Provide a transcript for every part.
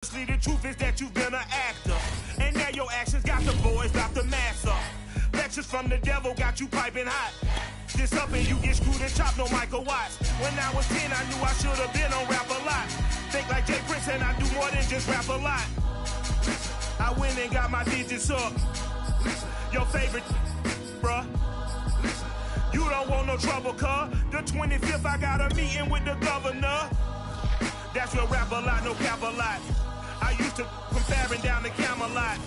The truth is that you've been an actor, and now your actions got the boys out the mask up. Lectures from the devil got you piping hot. This up and you get screwed and chopped, no Michael Watts. When I was 10, I knew I should have been on Rap a Lot. Think like Jay Prince and I do more than just rap a lot. I went and got my digits up. Your favorite, bruh. You don't want no trouble, cuz. The 25th, I got a meeting with the governor. That's your Rap a Lot, no cap a lot. I used to comparing down to Camelot.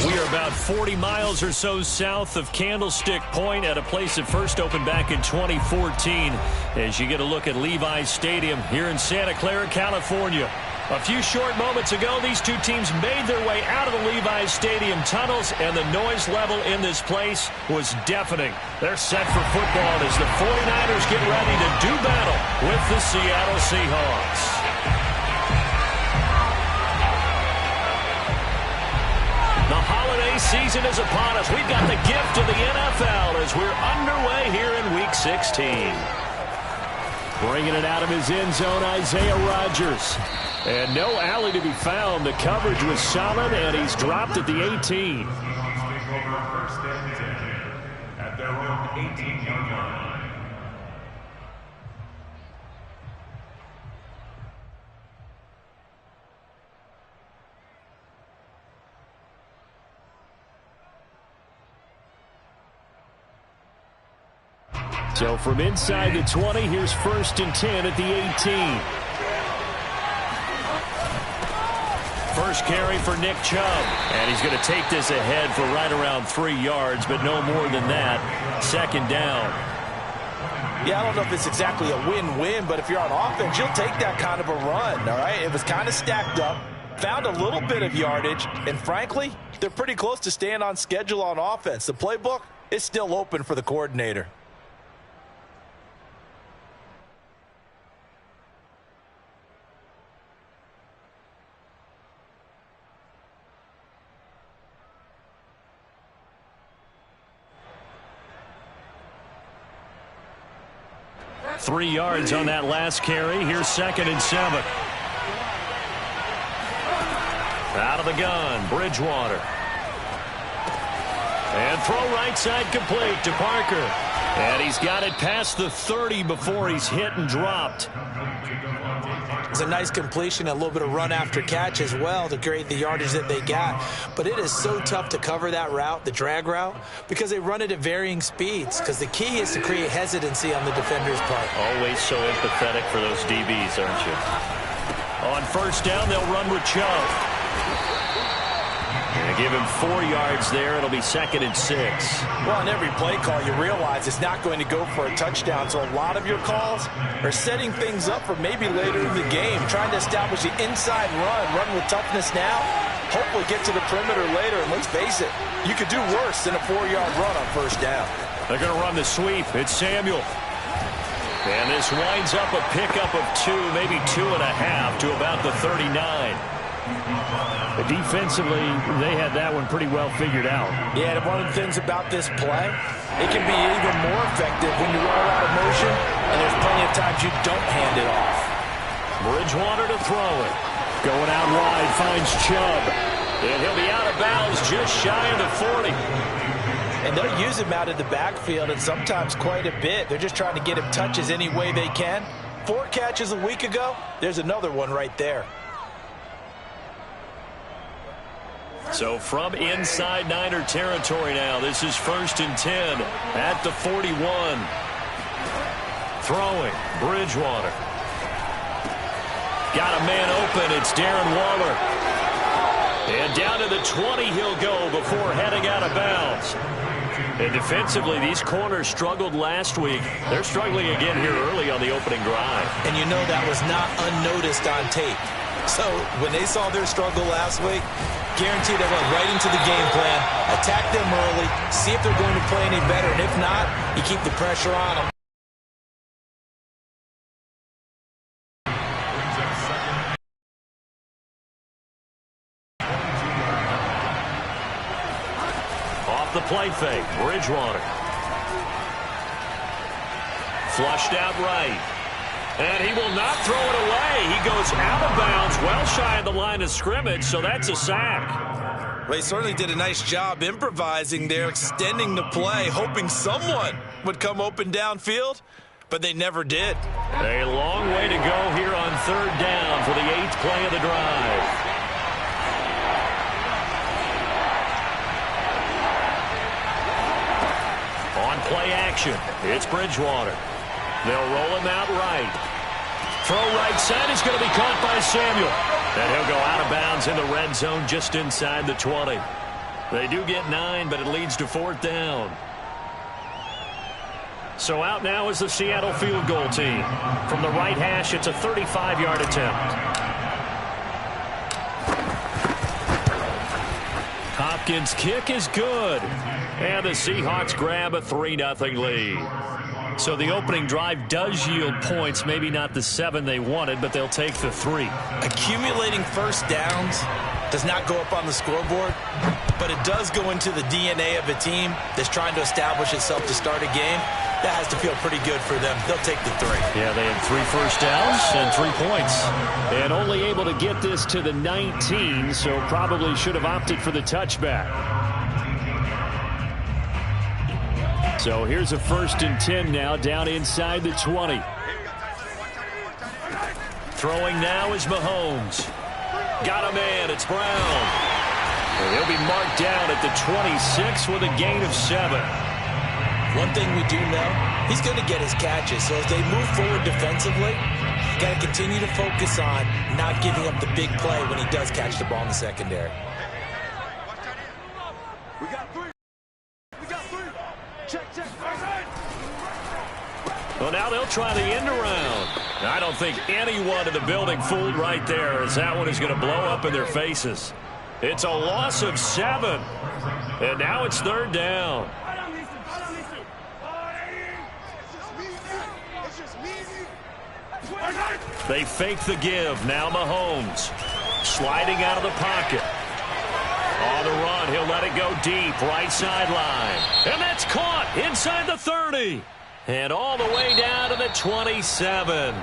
We are about 40 miles or so south of Candlestick Point at a place that first opened back in 2014 as you get a look at Levi's Stadium here in Santa Clara, California. A few short moments ago, these two teams made their way out of the Levi's Stadium tunnels, and the noise level in this place was deafening. They're set for football as the 49ers get ready to do battle with the Seattle Seahawks. The holiday season is upon us. We've got the gift of the NFL as we're underway here in Week 16. Bringing it out of his end zone, Isaiah Rodgers. And no alley to be found. The coverage was solid, and he's dropped at the 18. At their own 18-yard line. So from inside the 20, here's 1st and 10 at the 18. First carry for Nick Chubb. And he's going to take this ahead for right around 3 yards, but no more than that. 2nd down. Yeah, I don't know if it's exactly a win-win, but if you're on offense, you'll take that kind of a run, all right? It was kind of stacked up, found a little bit of yardage, and frankly, they're pretty close to staying on schedule on offense. The playbook is still open for the coordinator. Three yards on that last carry. Here's 2nd and 7. Out of the gun, Bridgewater. And throw right side complete to Parker. And he's got it past the 30 before he's hit and dropped. It's a nice completion, a little bit of run after catch as well to create the yardage that they got. But it is so tough to cover that route, the drag route, because they run it at varying speeds. Because the key is to create hesitancy on the defender's part. Always so empathetic for those DBs, aren't you? On 1st down, they'll run with Chubb. And give him 4 yards there. It'll be 2nd and 6. Well, on every play call, you realize it's not going to go for a touchdown. So a lot of your calls are setting things up for maybe later in the game, trying to establish the inside run with toughness now, hopefully get to the perimeter later. And let's face it, you could do worse than a 4-yard run on 1st down. They're going to run the sweep. It's Samuel. And this winds up a pickup of 2, maybe 2.5 to about the 39. But defensively, they had that one pretty well figured out. Yeah, and one of the things about this play, it can be even more effective when you run a lot of motion, and there's plenty of times you don't hand it off. Bridgewater to throw it. Going out wide, finds Chubb. And he'll be out of bounds just shy of the 40. And they'll use him out of the backfield, and sometimes quite a bit. They're just trying to get him touches any way they can. 4 catches a week ago, there's another one right there. So from inside Niner territory now, this is 1st and 10 at the 41. Throwing, Bridgewater. Got a man open, it's Darren Waller. And down to the 20 he'll go before heading out of bounds. And defensively, these corners struggled last week. They're struggling again here early on the opening drive. And you know that was not unnoticed on tape. So when they saw their struggle last week, guaranteed they went right into the game plan, attack them early, see if they're going to play any better, and if not, you keep the pressure on them. Off the play fake, Bridgewater. Flushed out right. And he will not throw it away. He goes out of bounds, well shy of the line of scrimmage, so that's a sack. Well, he certainly did a nice job improvising there, extending the play, hoping someone would come open downfield, but they never did. A long way to go here on third down for the 8th play of the drive. On play action, it's Bridgewater. They'll roll him out right. Throw right side is going to be caught by Samuel. And he'll go out of bounds in the red zone just inside the 20. They do get 9, but it leads to 4th down. So out now is the Seattle field goal team. From the right hash, it's a 35-yard attempt. Hopkins' kick is good. And the Seahawks grab a 3-0 lead. So the opening drive does yield points, maybe not the 7 they wanted, but they'll take the 3. Accumulating first downs does not go up on the scoreboard, but it does go into the DNA of a team that's trying to establish itself to start a game. That has to feel pretty good for them. They'll take the 3. Yeah, they had 3 first downs and 3 points. And only able to get this to the 19, so probably should have opted for the touchback. So here's a 1st and 10 now, down inside the 20. Throwing now is Mahomes. Got a man, it's Brown. And he'll be marked down at the 26 with a gain of 7. One thing we do know, he's going to get his catches. So as they move forward defensively, got to continue to focus on not giving up the big play when he does catch the ball in the secondary. We got 3. Check. Well, now they'll try the end around. I don't think anyone in the building fooled right there, as that one is going to blow up in their faces. It's a loss of 7. And now it's 3rd down. They fake the give. Now Mahomes sliding out of the pocket. On the run, he'll let it go deep, right sideline. And that's caught inside the 30. And all the way down to the 27.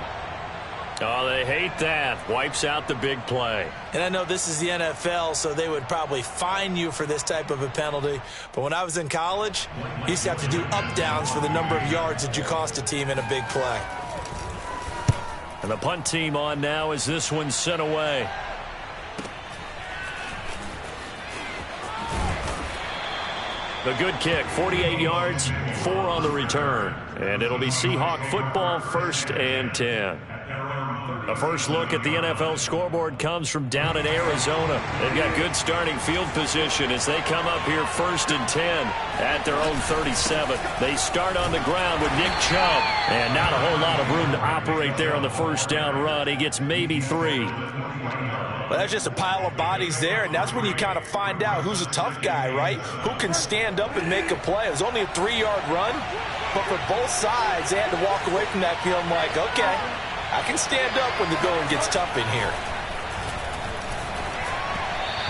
Oh, they hate that. Wipes out the big play. And I know this is the NFL, so they would probably fine you for this type of a penalty. But when I was in college, you used to have to do up-downs for the number of yards that you cost a team in a big play. And the punt team on now as this one's sent away. A good kick, 48 yards, 4 on the return. And it'll be Seahawk football, 1st and 10. A first look at the NFL scoreboard comes from down in Arizona. They've got good starting field position as they come up here 1st and 10 at their own 37. They start on the ground with Nick Chubb. And not a whole lot of room to operate there on the 1st down run. He gets maybe 3. Well, that's just a pile of bodies there, and that's when you kind of find out who's a tough guy, right? Who can stand up and make a play. It was only a 3-yard run, but for both sides, they had to walk away from that feeling like, okay, I can stand up when the going gets tough in here.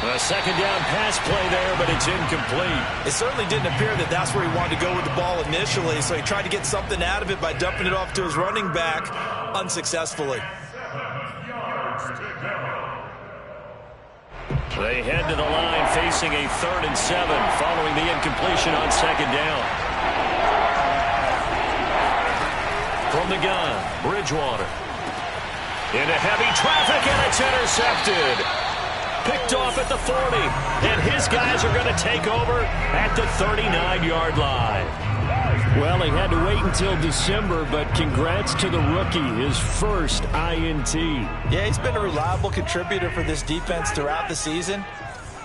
A 2nd down pass play there, but it's incomplete. It certainly didn't appear that that's where he wanted to go with the ball initially, so he tried to get something out of it by dumping it off to his running back unsuccessfully. They head to the line facing a 3rd and 7 following the incompletion on 2nd down. From the gun, Bridgewater. Into heavy traffic, and it's intercepted. Picked off at the 40, and his guys are going to take over at the 39-yard line. Well, he had to wait until December, but congrats to the rookie, his first INT. Yeah, he's been a reliable contributor for this defense throughout the season.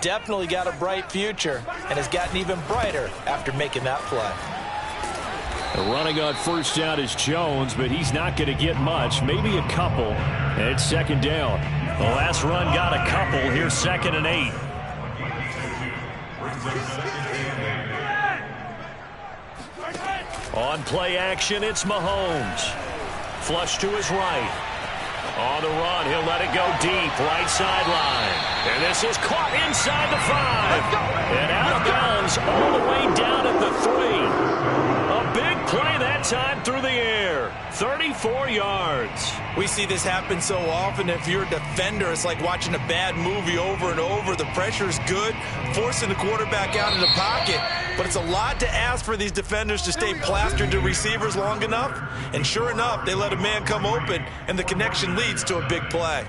Definitely got a bright future, and has gotten even brighter after making that play. Running on 1st down is Jones, but he's not going to get much, maybe a couple. And it's 2nd down. The last run got a couple. Here's 2nd and 8. On play action, it's Mahomes. Flush to his right. On the run, he'll let it go deep, right sideline. And this is caught inside the 5. And out of bounds all the way down at the 3. A big play that That time through the air, 34 yards. We see this happen so often. If you're a defender, it's like watching a bad movie over and over. The pressure is good, forcing the quarterback out of the pocket. But it's a lot to ask for these defenders to stay plastered to receivers long enough. And sure enough, they let a man come open, and the connection leads to a big play.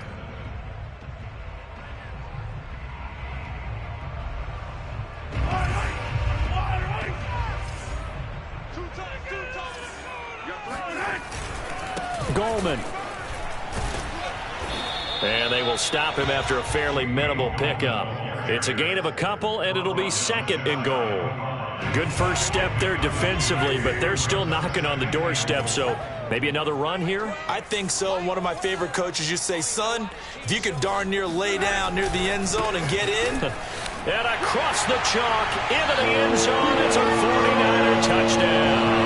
Goldman. And they will stop him after a fairly minimal pickup. It's a gain of a couple, and it'll be 2nd and goal. Good first step there defensively, but they're still knocking on the doorstep, so maybe another run here? I think so. One of my favorite coaches used to say, son, if you could darn near lay down near the end zone and get in. And across the chalk, into the end zone, it's a 49er touchdown.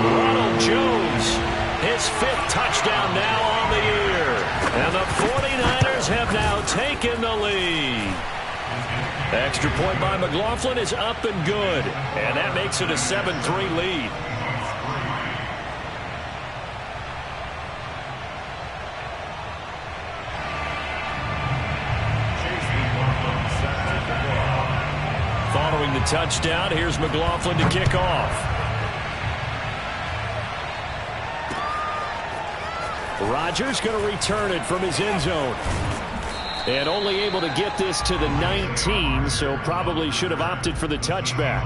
Ronald Jones, his 5th touchdown now on the year. And the 49ers have now taken the lead. Extra point by McLaughlin is up and good. And that makes it a 7-3 lead. Following the touchdown, here's McLaughlin to kick off. Rodgers going to return it from his end zone. And only able to get this to the 19, so probably should have opted for the touchback.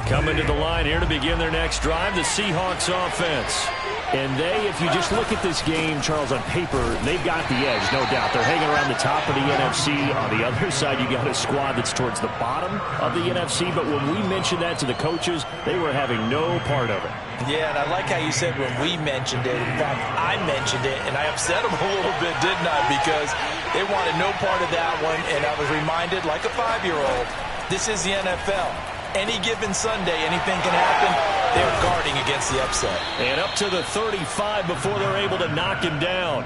Coming to the line here to begin their next drive, the Seahawks offense. And if you just look at this game, Charles, on paper, they've got the edge, no doubt. They're hanging around the top of the NFC. On the other side, you got a squad that's towards the bottom of the NFC. But when we mentioned that to the coaches, they were having no part of it. Yeah, and I like how you said when we mentioned it. In fact, I mentioned it, and I upset them a little bit, didn't I? Because they wanted no part of that one, and I was reminded, like a 5-year-old, this is the NFL. Any given Sunday, anything can happen. They're guarding against the upset. And up to the 35 before they're able to knock him down.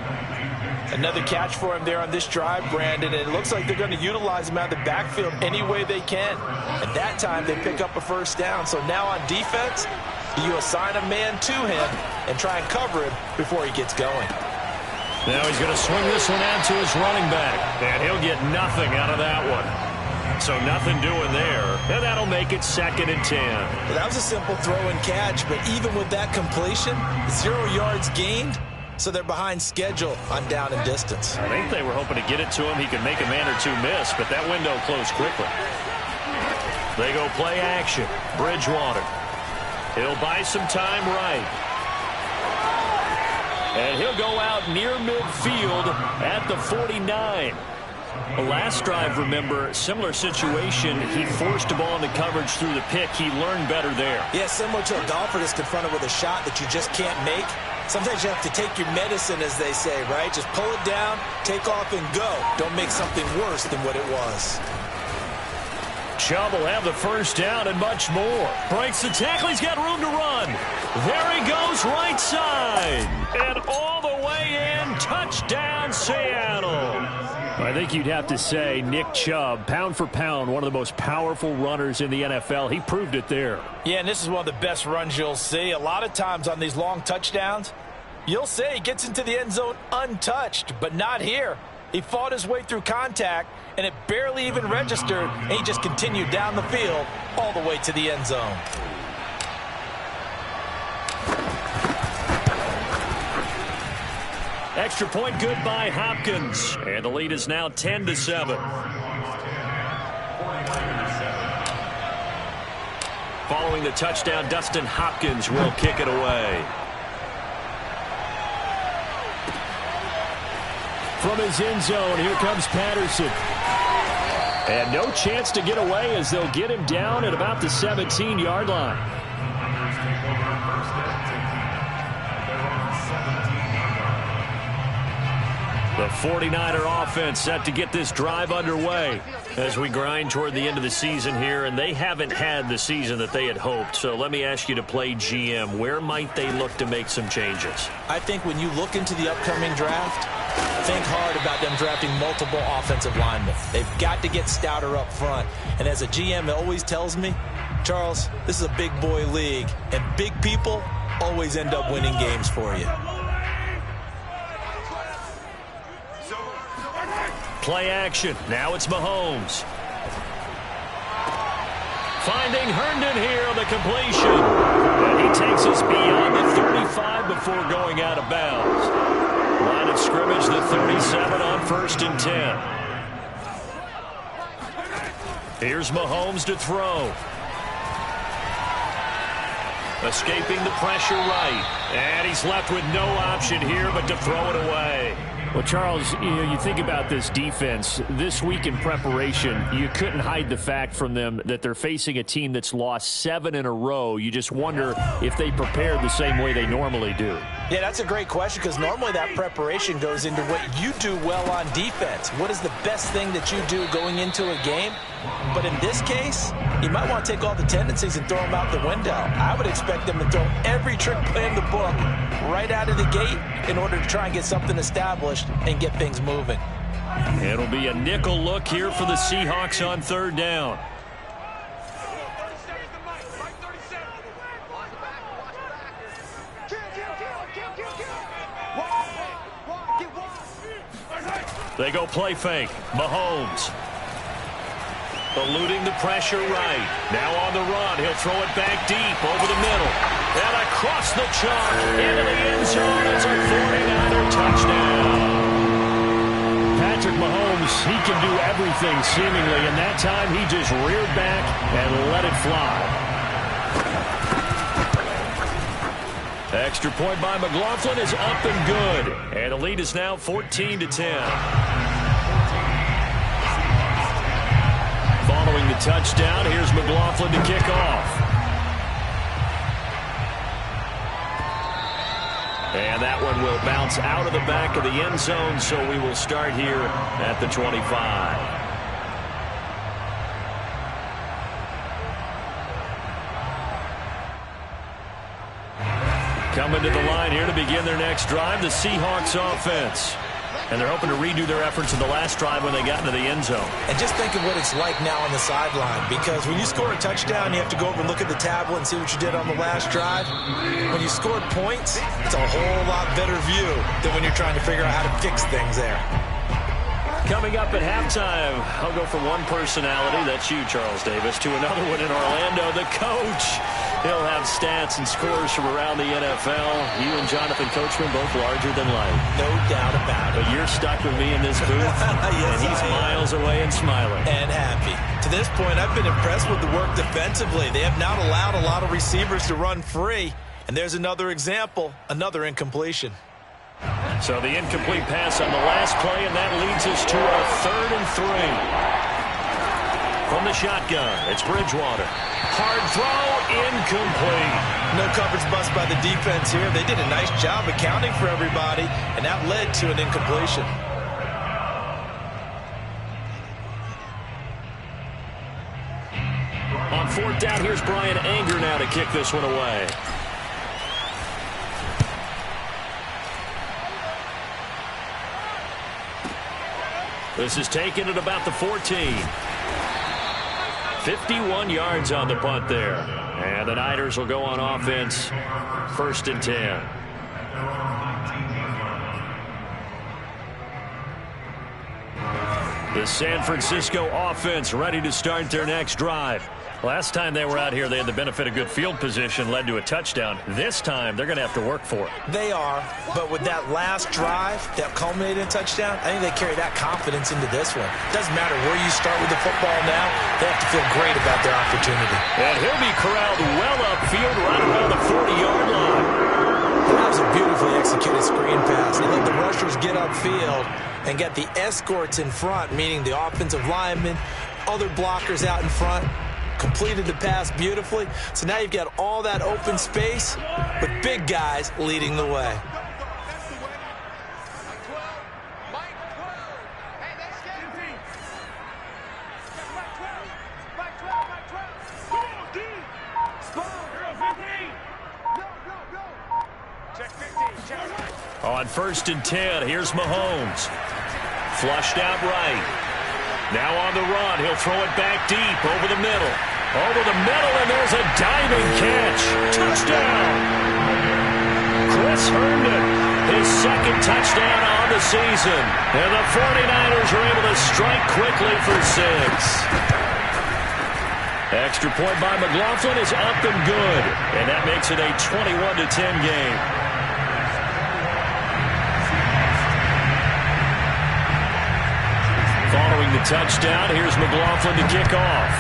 Another catch for him there on this drive, Brandon, and it looks like they're going to utilize him out of the backfield any way they can. At that time, they pick up a first down. So now on defense, you assign a man to him and try and cover him before he gets going. Now he's going to swing this one out to his running back, and he'll get nothing out of that one. So nothing doing there, and that'll make it 2nd and 10. Well, that was a simple throw and catch, but even with that completion, 0 yards gained, so they're behind schedule on down and distance. I think they were hoping to get it to him. He could make a man or two miss, but that window closed quickly. They go play action. Bridgewater. He'll buy some time right. And he'll go out near midfield at the 49. The last drive, remember, similar situation. He forced a ball into coverage through the pick. He learned better there. Yeah, similar to a golfer that's confronted with a shot that you just can't make. Sometimes you have to take your medicine, as they say, right? Just pull it down, take off, and go. Don't make something worse than what it was. Chubb will have the first down and much more. Breaks the tackle. He's got room to run. There he goes, right side. And all the way in. Touchdown, Seattle. I think you'd have to say Nick Chubb, pound for pound, one of the most powerful runners in the NFL. He proved it there. Yeah, and this is one of the best runs you'll see. A lot of times on these long touchdowns, you'll say he gets into the end zone untouched, but not here. He fought his way through contact, and it barely even registered, and he just continued down the field all the way to the end zone. Extra point good by Hopkins. And the lead is now 10-7. Following the touchdown, Dustin Hopkins will kick it away. From his end zone, here comes Patterson. And no chance to get away as they'll get him down at about the 17-yard line. The 49er offense set to get this drive underway as we grind toward the end of the season here, and they haven't had the season that they had hoped. So let me ask you to play GM. Where might they look to make some changes? I think when you look into the upcoming draft, think hard about them drafting multiple offensive linemen. They've got to get stouter up front. And as a GM, it always tells me, Charles, this is a big boy league, and big people always end up winning games for you. Play action. Now it's Mahomes. Finding Herndon here on the completion. And he takes us beyond the 35 before going out of bounds. Line of scrimmage, the 37 on 1st and 10. Here's Mahomes to throw. Escaping the pressure right. And he's left with no option here but to throw it away. Well, Charles, you think about this defense. This week in preparation, you couldn't hide the fact from them that they're facing a team that's lost 7 in a row. You just wonder if they prepared the same way they normally do. Yeah, that's a great question, because normally that preparation goes into what you do well on defense. What is the best thing that you do going into a game? But in this case, you might want to take all the tendencies and throw them out the window. I would expect them to throw every trick play in the book right out of the gate in order to try and get something established and get things moving. It'll be a nickel look here for the Seahawks on 3rd down. They go play fake. Mahomes. Eluding the pressure right. Now on the run. He'll throw it back deep over the middle. And across the chalk into the end zone. It's a 49er touchdown. Patrick Mahomes, he can do everything seemingly, and that time he just reared back and let it fly. Extra point by McLaughlin is up and good. And the lead is now 14-10. Following the touchdown, here's McLaughlin to kick off. And that one will bounce out of the back of the end zone, so we will start here at the 25. Coming to the line here to begin their next drive, the Seahawks offense. And they're hoping to redo their efforts in the last drive when they got into the end zone. And just think of what it's like now on the sideline, because when you score a touchdown, you have to go over and look at the tablet and see what you did on the last drive. When you scored points, it's a whole lot better view than when you're trying to figure out how to fix things there. Coming up at halftime, I'll go from one personality, that's you, Charles Davis, to another one in Orlando, the coach. He'll have stats and scores from around the NFL. You and Jonathan Coachman both larger than life. No doubt about it. But you're stuck with me in this booth, yes, and he's miles away and smiling. And happy. To this point, I've been impressed with the work defensively. They have not allowed a lot of receivers to run free. And there's another example, another incompletion. So the incomplete pass on the last play, and that leads us to a 3rd and 3. From the shotgun, it's Bridgewater. Hard throw, incomplete. No coverage bust by the defense here. They did a nice job accounting for everybody, and that led to an incompletion. On 4th down, here's Brian Anger now to kick this one away. This is taken at about the 14. 51 yards on the punt there. And the Niners will go on offense, 1st and 10. The San Francisco offense ready to start their next drive. Last time they were out here, they had the benefit of good field position, led to a touchdown. This time, they're going to have to work for it. They are, but with that last drive that culminated in a touchdown, I think they carry that confidence into this one. Doesn't matter where you start with the football now, they have to feel great about their opportunity. And he'll be corralled well upfield right around the 40-yard line. That was a beautifully executed screen pass. They let the rushers get upfield and get the escorts in front, meaning the offensive linemen, other blockers out in front. Completed the pass beautifully. So now you've got all that open space with big guys leading the way. On 1st and 10, here's Mahomes. Flushed out right. Now on the run, he'll throw it back deep over the middle. Over the middle, and there's a diving catch. Touchdown! Chris Herndon, his second touchdown on the season. And the 49ers are able to strike quickly for 6. Extra point by McLaughlin is up and good. And that makes it a 21-10 game. Following the touchdown, here's McLaughlin to kick off.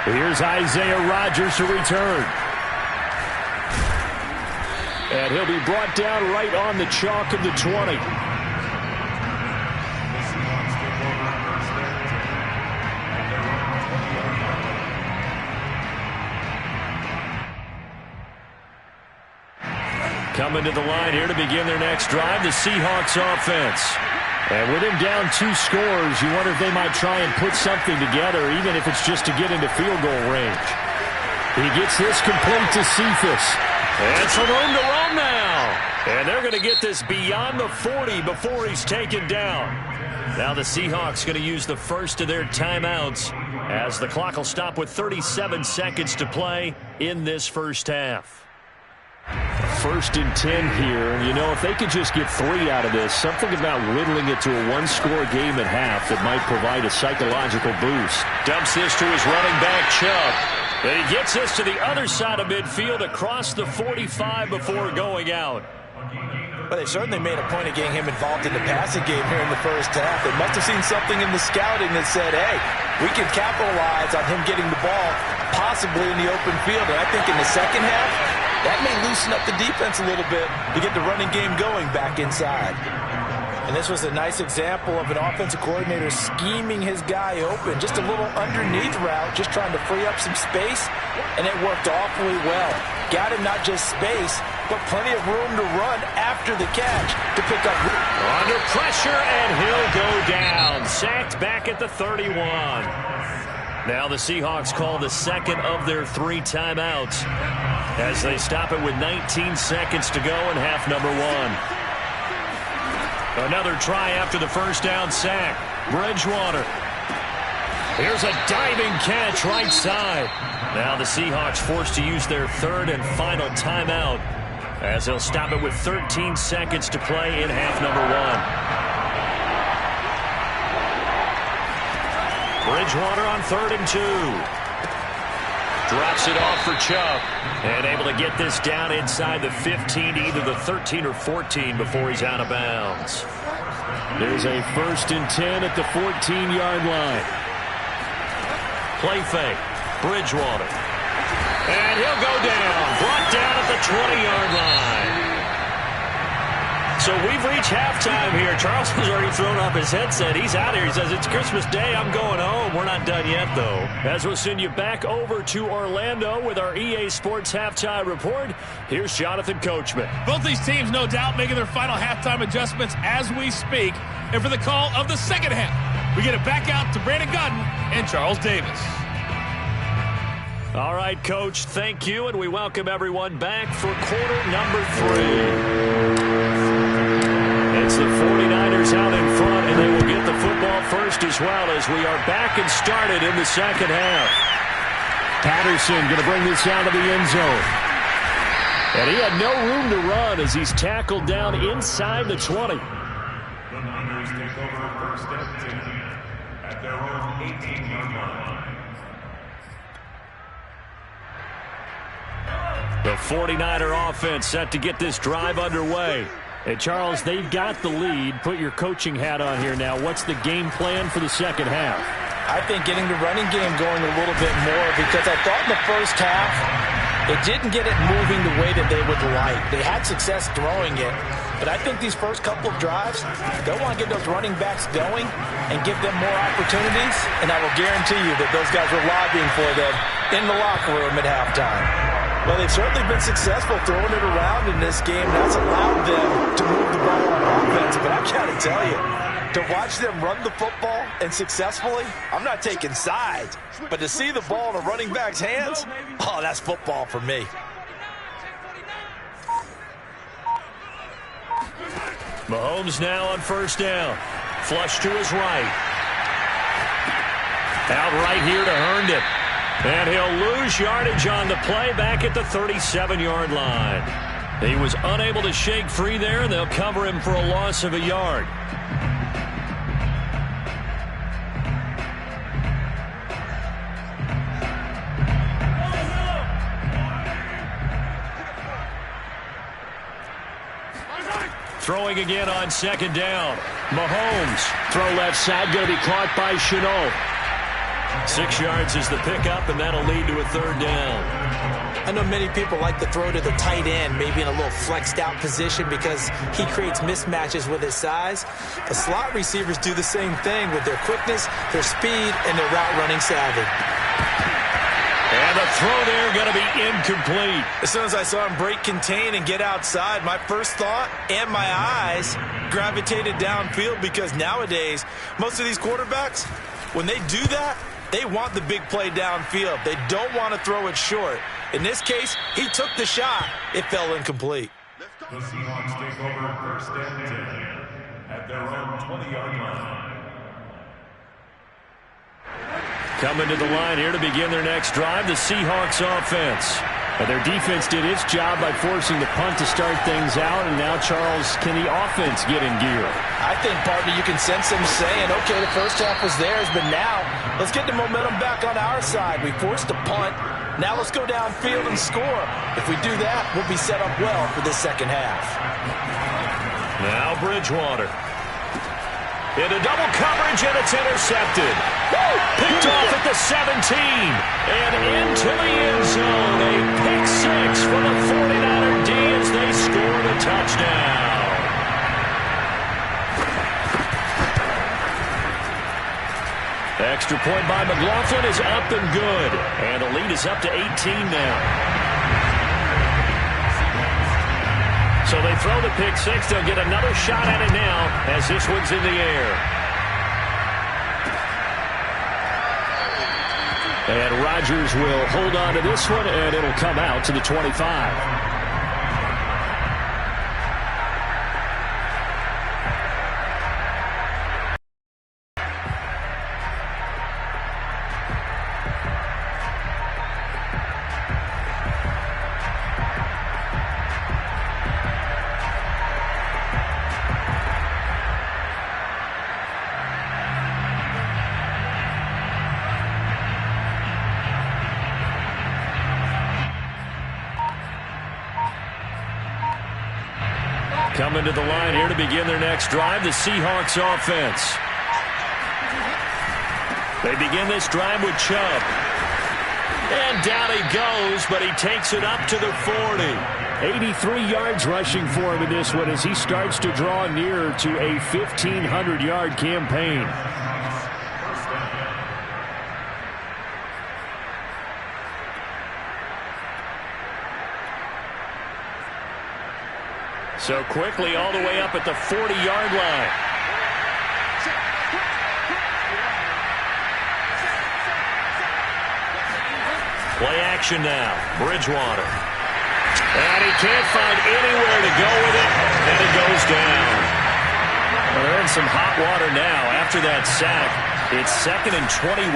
Here's Isaiah Rodgers to return. And he'll be brought down right on the chalk of the 20. Coming to the line here to begin their next drive, the Seahawks offense. And with him down 2 scores, you wonder if they might try and put something together, even if it's just to get into field goal range. He gets this complete to Cephas. And some room to run now. And they're going to get this beyond the 40 before he's taken down. Now the Seahawks going to use the first of their timeouts as the clock will stop with 37 seconds to play in this first half. 1st and 10 here, and you know, if they could just get 3 out of this, something about whittling it to a 1-score game at half that might provide a psychological boost. Dumps this to his running back, Chubb. And he gets this to the other side of midfield across the 45 before going out. Well, they certainly made a point of getting him involved in the passing game here in the first half. They must have seen something in the scouting that said, hey, we can capitalize on him getting the ball possibly in the open field. And I think in the second half, that may loosen up the defense a little bit to get the running game going back inside. And this was a nice example of an offensive coordinator scheming his guy open. Just a little underneath route, just trying to free up some space, and it worked awfully well. Got him not just space, but plenty of room to run after the catch to pick up. Under pressure, and he'll go down. Sacked back at the 31. Now the Seahawks call the second of their 3 timeouts as they stop it with 19 seconds to go in half number 1. Another try after the first down sack. Bridgewater. Here's a diving catch right side. Now the Seahawks forced to use their 3rd and final timeout as they'll stop it with 13 seconds to play in half number 1. Bridgewater on 3rd and 2. Drops it off for Chubb. And able to get this down inside the 15 to either the 13 or 14 before he's out of bounds. There's a 1st and 10 at the 14-yard line. Play fake. Bridgewater. And he'll go down. Brought down at the 20-yard line. So we've reached halftime here. Charles has already thrown off his headset. He's out here. He says, it's Christmas Day. I'm going home. We're not done yet, though. As we'll send you back over to Orlando with our EA Sports Halftime Report, here's Jonathan Coachman. Both these teams, no doubt, making their final halftime adjustments as we speak. And for the call of the second half, we get it back out to Brandon Godden and Charles Davis. All right, Coach, thank you, and we welcome everyone back for quarter number 3. It's the 49ers out in front, and they will get the football first as well as we are back and started in the second half. Patterson going to bring this out of the end zone. And he had no room to run as he's tackled down inside the 20. The Niners take over 1st and 10 at their own 18-yard line. The 49er offense set to get this drive underway. And, Charles, they've got the lead. Put your coaching hat on here now. What's the game plan for the second half? I think getting the running game going a little bit more because I thought in the first half it didn't get it moving the way that they would like. They had success throwing it, but I think these first couple of drives, they'll want to get those running backs going and give them more opportunities, and I will guarantee you that those guys were lobbying for them in the locker room at halftime. Well, they've certainly been successful throwing it around in this game. That's allowed them to move the ball on offense. But I got to tell you, to watch them run the football and successfully, I'm not taking sides. But to see the ball in a running back's hands, oh, that's football for me. Mahomes now on first down. Flush to his right. Out right here to Herndon. And he'll lose yardage on the play back at the 37-yard line. He was unable to shake free there. They'll cover him for a loss of a yard. Throwing again on second down. Mahomes. Throw left side, going to be caught by Chenault. 6 yards is the pickup, and that'll lead to a third down. I know many people like to throw to the tight end, maybe in a little flexed out position because he creates mismatches with his size. The slot receivers do the same thing with their quickness, their speed, and their route running savvy. And the throw there going to be incomplete. As soon as I saw him break contain and get outside, my first thought and my eyes gravitated downfield because nowadays, most of these quarterbacks, when they do that, they want the big play downfield. They don't want to throw it short. In this case, he took the shot. It fell incomplete. The Seahawks take over first and 10 at their own 20-yard line. Coming to the line here to begin their next drive, the Seahawks offense. And their defense did its job by forcing the punt to start things out, and now, Charles, can the offense get in gear? I think, partner, you can sense them saying, okay, the first half was theirs, but now let's get the momentum back on our side. We forced a punt. Now let's go downfield and score. If we do that, we'll be set up well for this second half. Now Bridgewater. Into double coverage, and it's intercepted. Picked off at the 17. And into the end zone. A pick six for the 49er D as they score the touchdown. Extra point by McLaughlin is up and good. And the lead is up to 18 now. So they throw the pick six. They'll get another shot at it now as this one's in the air. And Rodgers will hold on to this one, and it'll come out to the 25. Coming to the line here to begin their next drive, the Seahawks offense. They begin this drive with Chubb. And down he goes, but he takes it up to the 40. 83 yards rushing for him in this one as he starts to draw nearer to a 1,500-yard campaign. So quickly all the way up at the 40-yard line. Play action now. Bridgewater. And he can't find anywhere to go with it, and it goes down. Well, they're in some hot water now after that sack. It's 2nd and 21.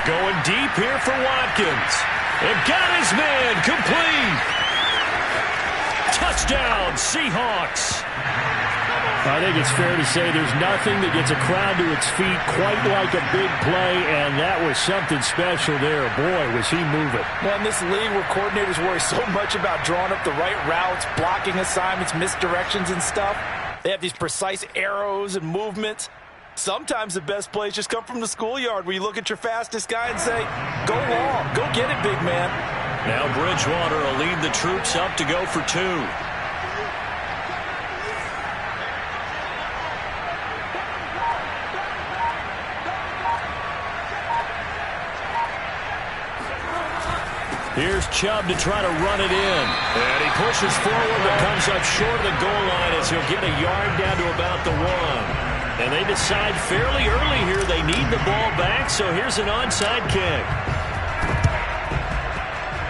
Going deep here for Watkins. And got his man complete. Touchdown, Seahawks. I think it's fair to say there's nothing that gets a crowd to its feet quite like a big play, and that was something special there. Boy, was he moving. Well, in this league where coordinators worry so much about drawing up the right routes, blocking assignments, misdirections and stuff, they have these precise arrows and movements. Sometimes the best plays just come from the schoolyard where you look at your fastest guy and say, go long, go get it, big man. Now Bridgewater will lead the troops up to go for 2. Here's Chubb to try to run it in. And he pushes forward but comes up short of the goal line as he'll get a yard down to about the 1. And they decide fairly early here they need the ball back, so here's an onside kick.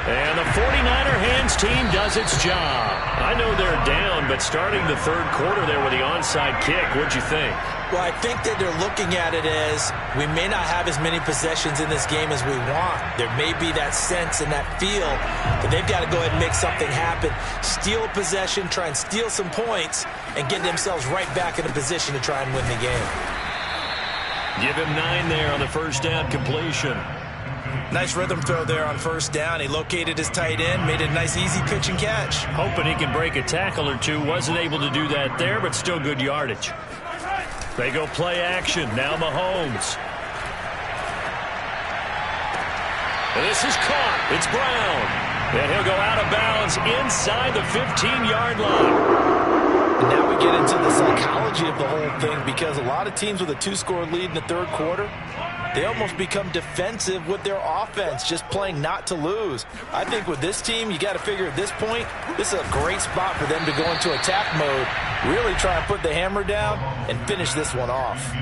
And the 49er hands defense team does its job. I know they're down, but starting the third quarter there with the onside kick, what'd you think? Well, I think that they're looking at it as we may not have as many possessions in this game as we want. There may be that sense and that feel, but they've got to go ahead and make something happen. Steal a possession, try and steal some points, and get themselves right back in a position to try and win the game. Give him 9 there on the first down completion. Nice rhythm throw there on first down. He located his tight end, made a nice easy pitch and catch. Hoping he can break a tackle or two. Wasn't able to do that there, but still good yardage. They go play action. Now Mahomes. And this is caught. It's Brown. And he'll go out of bounds inside the 15-yard line. And now we get into the psychology of the whole thing, because a lot of teams with a 2-score lead in the third quarter, they almost become defensive with their offense, just playing not to lose. I think with this team, you got to figure at this point, this is a great spot for them to go into attack mode, really try and put the hammer down and finish this one off.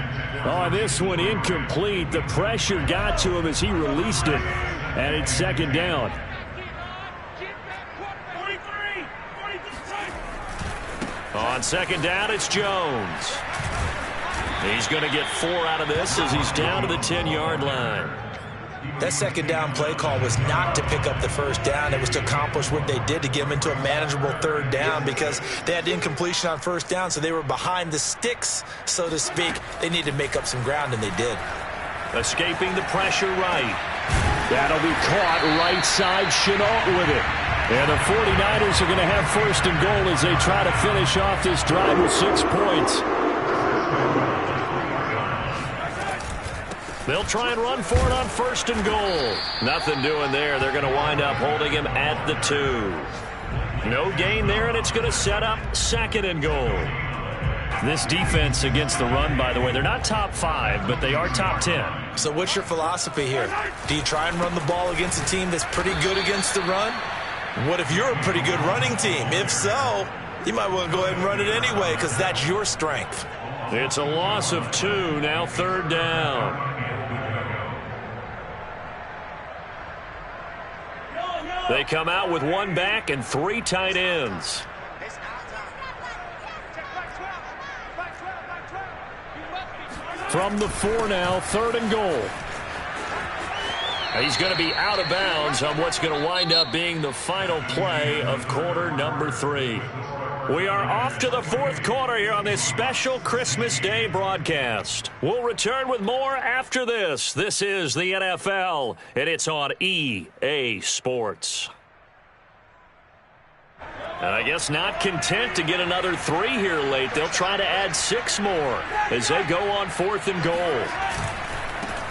Oh, this one incomplete. The pressure got to him as he released it, and it's second down. On second down, it's Jones. He's going to get 4 out of this as he's down to the 10-yard line. That second down play call was not to pick up the first down. It was to accomplish what they did, to get them into a manageable third down, because they had incompletion on first down, so they were behind the sticks, so to speak. They needed to make up some ground, and they did. Escaping the pressure right. That'll be caught right side. Chenault with it. And the 49ers are going to have first and goal as they try to finish off this drive with 6 points. They'll try and run for it on first and goal. Nothing doing there. They're going to wind up holding him at the 2. No gain there, and it's going to set up second and goal. This defense against the run, by the way, they're not top 5, but they are top 10. So what's your philosophy here? Do you try and run the ball against a team that's pretty good against the run? What if you're a pretty good running team? If so, you might want to go ahead and run it anyway, because that's your strength. It's a loss of 2, now third down. They come out with 1 back and 3 tight ends. From the 4 now, third and goal. He's going to be out of bounds on what's going to wind up being the final play of quarter number 3. We are off to the fourth quarter here on this special Christmas Day broadcast. We'll return with more after this. This is the NFL, and it's on EA Sports. And I guess not content to get another 3 here late. They'll try to add 6 more as they go on fourth and goal.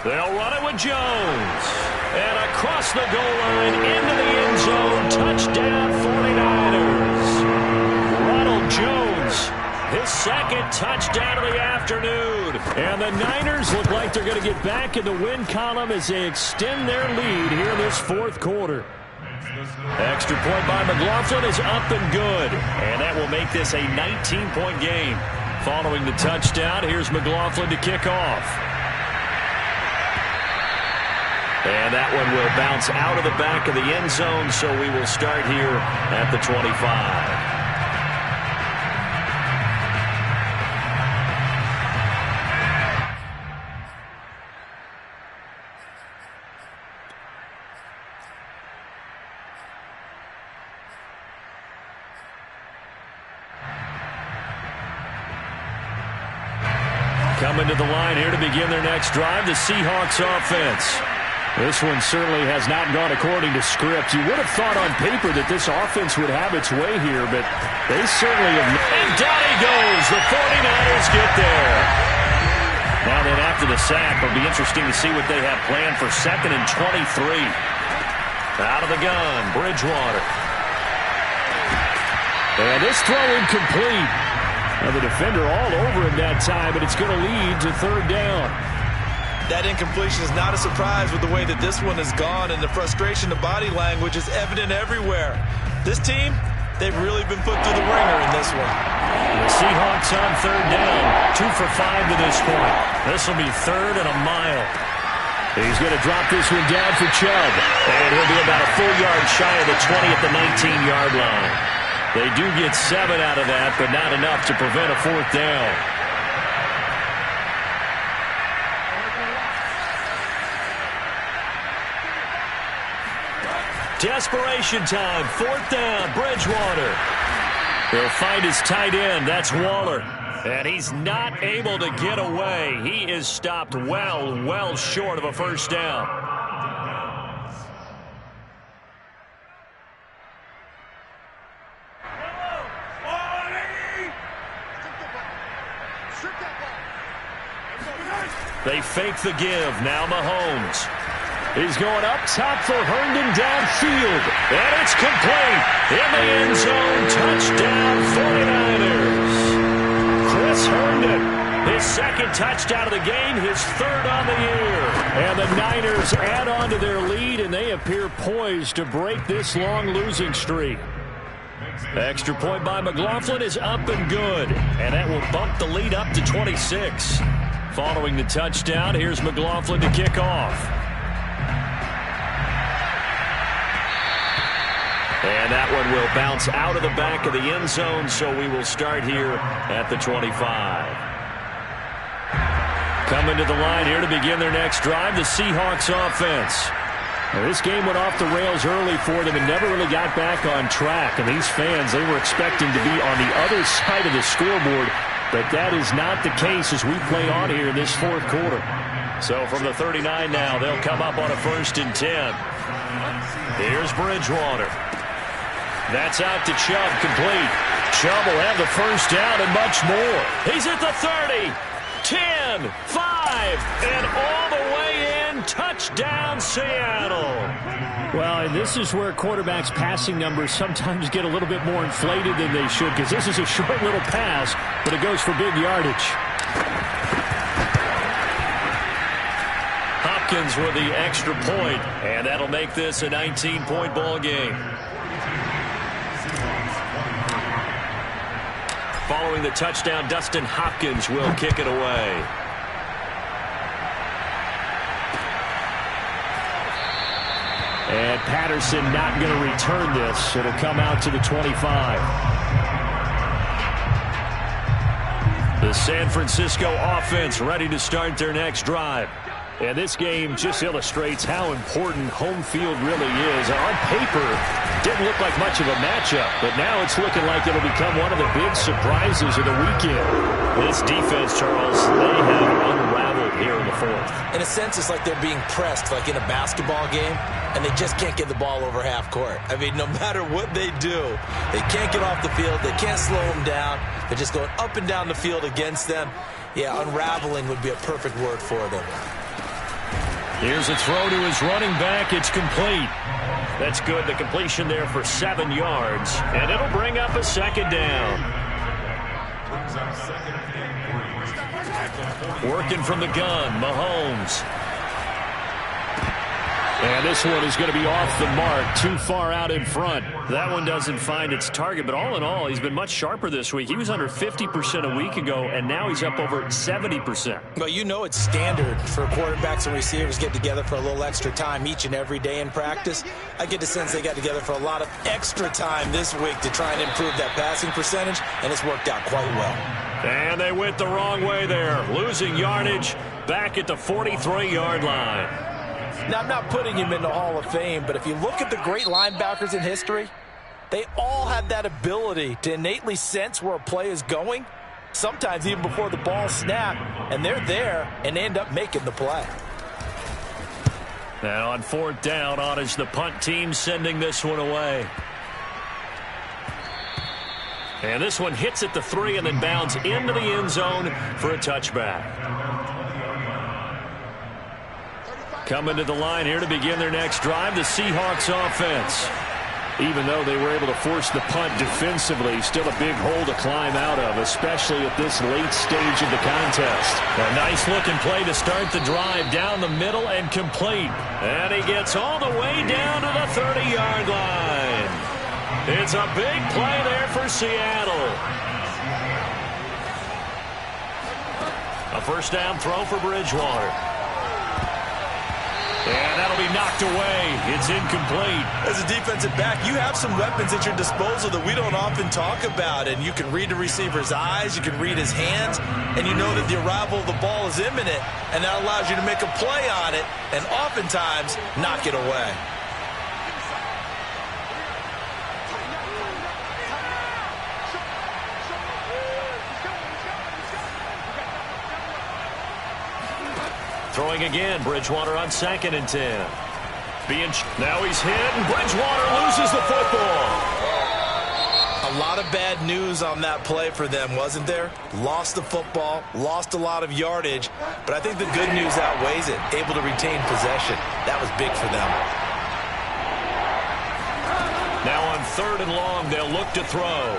They'll run it with Jones. And across the goal line into the end zone. Touchdown 49ers. Ronald Jones, his second touchdown of the afternoon. And the Niners look like they're going to get back in the win column as they extend their lead here in this fourth quarter. Extra point by McLaughlin is up and good. And that will make this a 19-point game. Following the touchdown, here's McLaughlin to kick off. And that one will bounce out of the back of the end zone, so we will start here at the 25. Coming to the line here to begin their next drive, the Seahawks offense. This one certainly has not gone according to script. You would have thought on paper that this offense would have its way here, but they certainly have. And down he goes. The 49ers get there. Now then, after the sack, it'll be interesting to see what they have planned for 2nd and 23. Out of the gun, Bridgewater. And this throw incomplete. Now the defender all over him that time, but it's going to lead to third down. That incompletion is not a surprise with the way that this one has gone, and the frustration, the body language is evident everywhere. This team, they've really been put through the ringer in this one. The Seahawks on third down, 2 for 5 to this point. This will be 3rd and a mile. He's going to drop this one down for Chubb. And he'll be about a full yard shy of the 20 at the 19-yard line. They do get 7 out of that, but not enough to prevent a 4th down. Desperation time. 4th down. Bridgewater. He'll find his tight end. That's Waller. And he's not able to get away. He is stopped well short of a 1st down. They fake the give. Now Mahomes. He's going up top for Herndon downfield. And it's complete. In the end zone. Touchdown 49ers. Chris Herndon. His 2nd touchdown of the game. His 3rd on the year. And the Niners add on to their lead, and they appear poised to break this long losing streak. Extra point by McLaughlin is up and good. And that will bump the lead up to 26. Following the touchdown, here's McLaughlin to kick off. And that one will bounce out of the back of the end zone, so we will start here at the 25. Coming to the line here to begin their next drive, the Seahawks offense. Now, this game went off the rails early for them and never really got back on track. And these fans, they were expecting to be on the other side of the scoreboard, but that is not the case as we play on here in this 4th quarter. So from the 39 now, they'll come up on a 1st and 10. Here's Bridgewater. That's out to Chubb, complete. Chubb will have the 1st down and much more. He's at the 30, 10, 5, and all the way in. Touchdown, Seattle. Well, and this is where quarterbacks' passing numbers sometimes get a little bit more inflated than they should, because this is a short little pass, but it goes for big yardage. Hopkins with the extra point, and that'll make this a 19-point ball game. Following the touchdown, Dustin Hopkins will kick it away. And Patterson not going to return this. It'll come out to the 25. The San Francisco offense ready to start their next drive. And this game just illustrates how important home field really is. On paper, didn't look like much of a matchup, but now it's looking like it'll become one of the big surprises of the weekend. This defense, Charles, they have unraveled here in the 4th. In a sense, it's like they're being pressed, like in a basketball game, and they just can't get the ball over half court. I mean, no matter what they do, they can't get off the field. They can't slow them down. They're just going up and down the field against them. Yeah, unraveling would be a perfect word for them. Here's a throw to his running back. It's complete. That's good. The completion there for 7 yards. And it'll bring up a 2nd down. Working from the gun, Mahomes. And this one is going to be off the mark, too far out in front. That one doesn't find its target, but all in all, he's been much sharper this week. He was under 50% a week ago, and now he's up over 70%. Well, you know it's standard for quarterbacks and receivers get together for a little extra time each and every day in practice. I get the sense they got together for a lot of extra time this week to try and improve that passing percentage, and it's worked out quite well. And they went the wrong way there, losing yardage back at the 43-yard line. Now, I'm not putting him in the Hall of Fame, but if you look at the great linebackers in history, they all have that ability to innately sense where a play is going, sometimes even before the ball snapped, and they're there and end up making the play. And on 4th down, on is the punt team sending this one away. And this one hits at the 3 and then bounds into the end zone for a touchback. Coming to the line here to begin their next drive, the Seahawks offense. Even though they were able to force the punt defensively, still a big hole to climb out of, especially at this late stage of the contest. A nice-looking play to start the drive down the middle and complete. And he gets all the way down to the 30-yard line. It's a big play there for Seattle. A 1st down throw for Bridgewater. knocked away. It's incomplete. As a defensive back, you have some weapons at your disposal that we don't often talk about. And you can read the receiver's eyes, you can read his hands, and you know that the arrival of the ball is imminent. And that allows you to make a play on it and oftentimes knock it away. Throwing again, Bridgewater on 2nd and 10. Now he's hit, and Bridgewater loses the football. A lot of bad news on that play for them, wasn't there? Lost the football, lost a lot of yardage, but I think the good news outweighs it. Able to retain possession. That was big for them. Now on 3rd and long, they'll look to throw.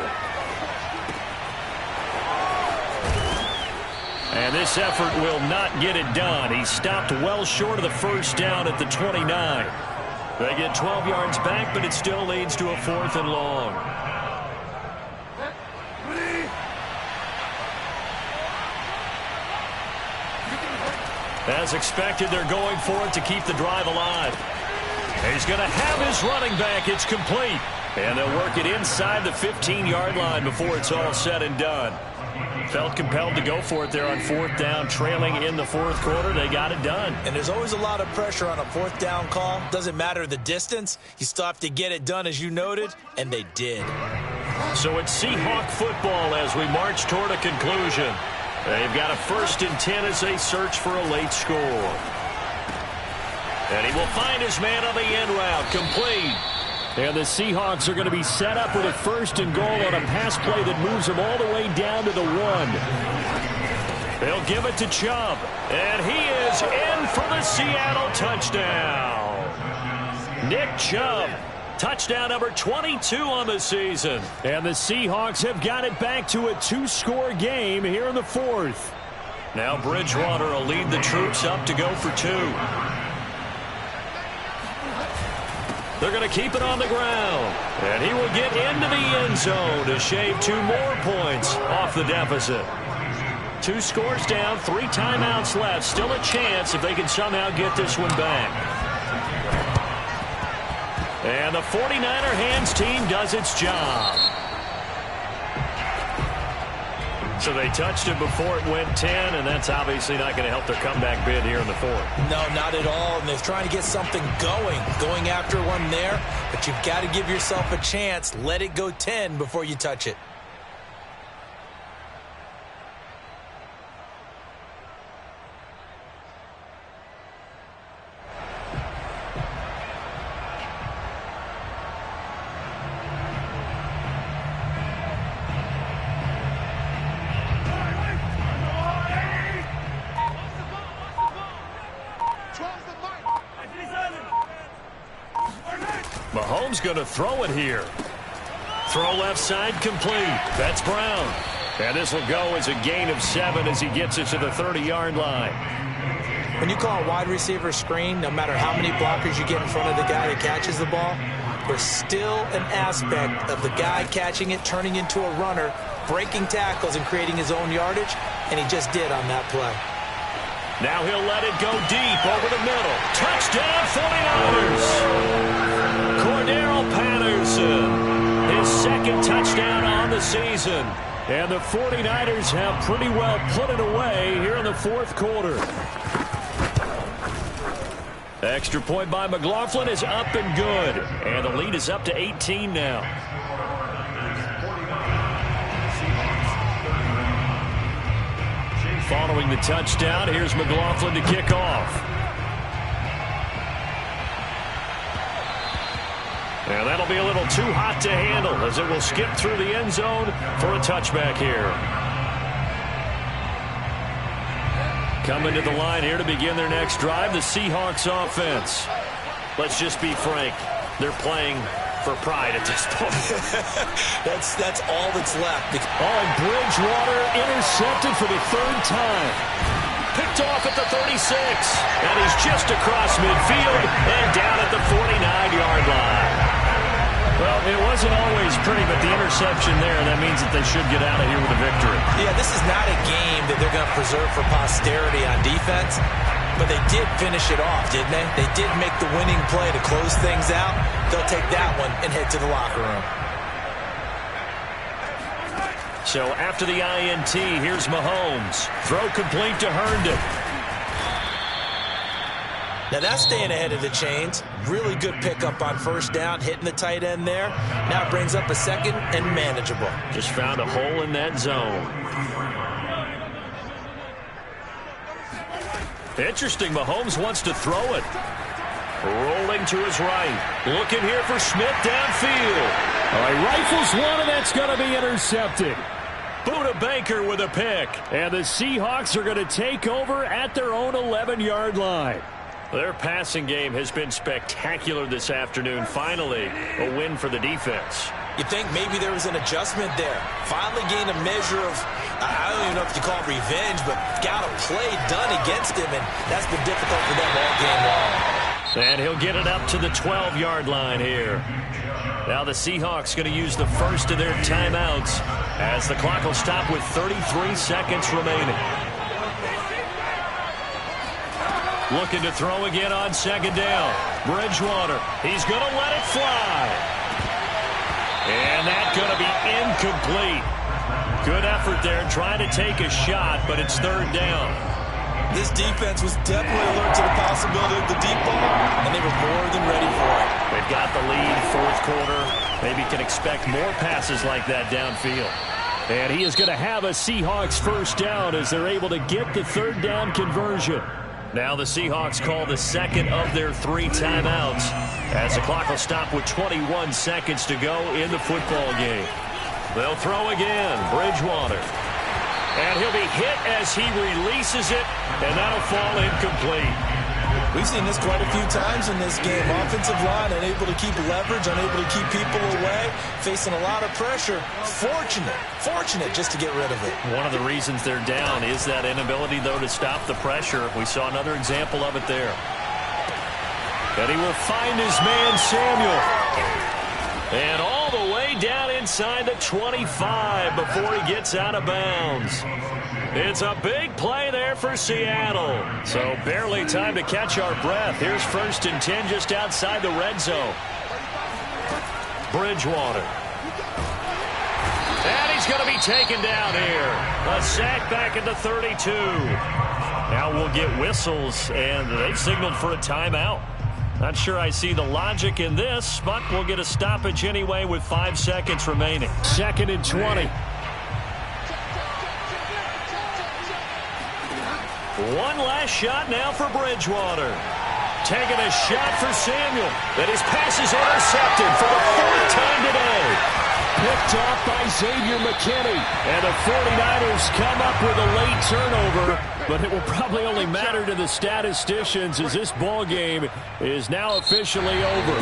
And this effort will not get it done. He stopped well short of the first down at the 29. They get 12 yards back, but it still leads to a 4th and long. As expected, they're going for it to keep the drive alive. He's going to have his running back. It's complete. And they'll work it inside the 15-yard line before it's all said and done. Felt compelled to go for it there on 4th down, trailing in the 4th quarter. They got it done. And there's always a lot of pressure on a 4th down call. Doesn't matter the distance. You still have to get it done, as you noted, and they did. So it's Seahawk football as we march toward a conclusion. They've got a 1st and 10 as they search for a late score. And he will find his man on the end route, complete. And the Seahawks are going to be set up with a 1st and goal on a pass play that moves them all the way down to the 1. They'll give it to Chubb. And he is in for the Seattle touchdown. Nick Chubb, touchdown number 22 on the season. And the Seahawks have got it back to a 2-score game here in the 4th. Now Bridgewater will lead the troops up to go for 2. They're going to keep it on the ground. And he will get into the end zone to shave 2 more points off the deficit. 2 scores down, 3 timeouts left. Still a chance if they can somehow get this one back. And the 49er hands team does its job. So they touched it before it went 10, and that's obviously not going to help their comeback bid here in the 4th. No, not at all. And they're trying to get something going after one there. But you've got to give yourself a chance. Let it go 10 before you touch it. Mahomes going to throw it here. Throw left side complete. That's Brown. And this will go as a gain of 7 as he gets it to the 30-yard line. When you call a wide receiver screen, no matter how many blockers you get in front of the guy that catches the ball, there's still an aspect of the guy catching it, turning into a runner, breaking tackles and creating his own yardage, and he just did on that play. Now he'll let it go deep over the middle. Touchdown 49ers! Cordero Patterson, his 2nd touchdown on the season. And the 49ers have pretty well put it away here in the 4th quarter. Extra point by McLaughlin is up and good. And the lead is up to 18 now. Following the touchdown, here's McLaughlin to kick off. And that'll be a little too hot to handle as it will skip through the end zone for a touchback here. Coming to the line here to begin their next drive, the Seahawks offense. Let's just be frank. They're playing for pride at this point. That's all that's left. Oh, and Bridgewater intercepted for the 3rd time. Picked off at the 36. And he's just across midfield and down at the 49-yard line. Well, it wasn't always pretty, but the interception there, that means that they should get out of here with a victory. Yeah, this is not a game that they're going to preserve for posterity on defense. but they did finish it off, didn't they? They did make the winning play to close things out. They'll take that one and head to the locker room. So after the INT, here's Mahomes. Throw complete to Herndon. Now that's staying ahead of the chains. Really good pickup on first down, hitting the tight end there. Now it brings up a second and manageable. Just found a hole in that zone. Interesting, Mahomes wants to throw it. Rolling to his right. Looking here for Smith downfield. All right, rifles one, and that's going to be intercepted. Buda Baker with a pick. And the Seahawks are going to take over at their own 11-yard line. Their passing game has been spectacular this afternoon. Finally, a win for the defense. You think maybe there was an adjustment there. Finally gained a measure of, I don't even know if you call it revenge, but got a play done against him, and that's been difficult for them all game long. And he'll get it up to the 12-yard line here. Now the Seahawks going to use the first of their timeouts as the clock will stop with 33 seconds remaining. Looking to throw again on second down. Bridgewater, he's going to let it fly. And that's going to be incomplete. Good effort there trying to take a shot, but it's third down. This defense was definitely alert to the possibility of the deep ball, and they were more than ready for it. They've got the lead, fourth quarter. Maybe can expect more passes like that downfield. And he is going to have a Seahawks first down as they're able to get the third down conversion. Now the Seahawks call the second of their 3 timeouts as the clock will stop with 21 seconds to go in the football game. They'll throw again. Bridgewater. And he'll be hit as he releases it, and that'll fall incomplete. We've seen this quite a few times in this game. Offensive line unable to keep leverage, unable to keep people away, facing a lot of pressure. Fortunate just to get rid of it. One of the reasons they're down is that inability, though, to stop the pressure. We saw another example of it there. And he will find his man, Samuel. And all the way down inside the 25 before he gets out of bounds. It's a big play there for Seattle. So barely time to catch our breath. Here's 1st and 10 just outside the red zone. Bridgewater. And he's going to be taken down here. A sack back at the 32. Now we'll get whistles, and they've signaled for a timeout. Not sure I see the logic in this, but we'll get a stoppage anyway with 5 seconds remaining. 2nd and 20. One last shot now for Bridgewater. Taking a shot for Samuel. But his pass is intercepted for the 4th time today. Picked off by Xavier McKinney. And the 49ers come up with a late turnover. But it will probably only matter to the statisticians as this ball game is now officially over.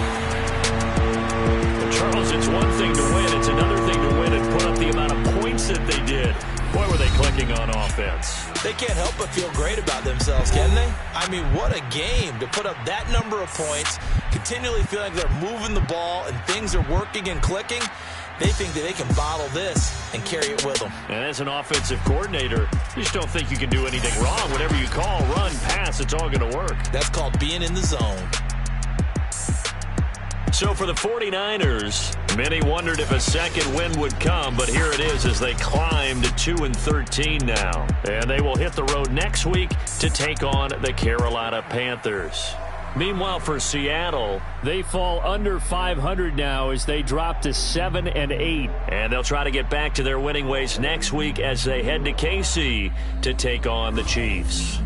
Charles, it's one thing to win. It's another thing to win and put up the amount of points that they did. Boy, were they clicking on offense. They can't help but feel great about themselves, can they? I mean, what a game to put up that number of points, continually feeling like they're moving the ball and things are working and clicking. They think that they can bottle this and carry it with them. And as an offensive coordinator, you just don't think you can do anything wrong. Whatever you call, run, pass, it's all going to work. That's called being in the zone. So for the 49ers, many wondered if a second win would come, but here it is as they climb to 2-13 now. And they will hit the road next week to take on the Carolina Panthers. Meanwhile, for Seattle, they fall under 500 now as they drop to 7-8. And they'll try to get back to their winning ways next week as they head to KC to take on the Chiefs.